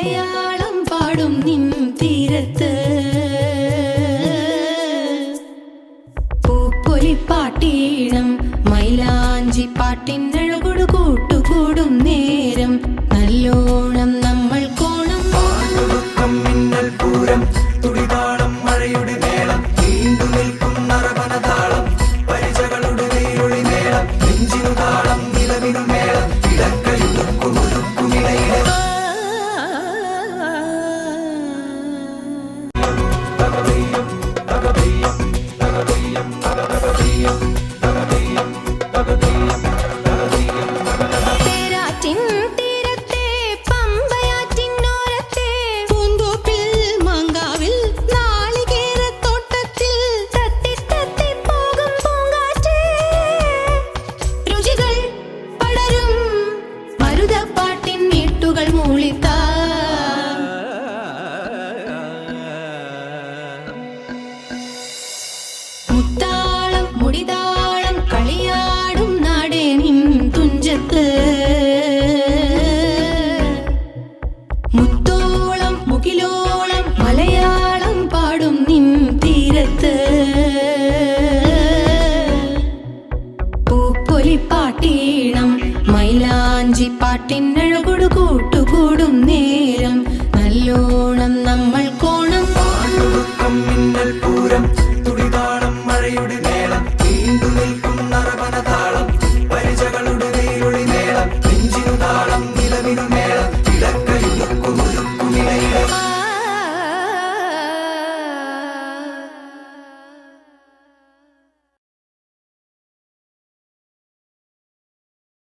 മലയാളം പാടും നിൻ തീരത്ത് പൂപ്പൊലിപ്പാട്ടീണം മൈലാഞ്ചി പാട്ടിനഴകൊടു കൂട്ടുകൂടും നേരം നല്ലോണം നമ്മൾ കോണം മിന്നൽ പൂരം തുടിതാളം മഴയുടെ മേളം നീണ്ടു നിൽക്കും നരവനതാളം പരിചകളുടെ നീരൊളി മേളം നെഞ്ചിനു താളം നിലവിനു മേളം ഇടക്കയുടുക്കുമിടയിലെ മുത്താളം മുടിതാളം കളിയാടും നാടേ നിൻ തുഞ്ചത്ത് മുത്തോളം മുകിലോളം മലയാളം പാടും നിൻ തീരത്ത് പൂപ്പൊലിപ്പാട്ടീണം മൈലാഞ്ചി പാട്ടിനഴകൊടു കൂട്ടുകൂടും നേരം നല്ലോണം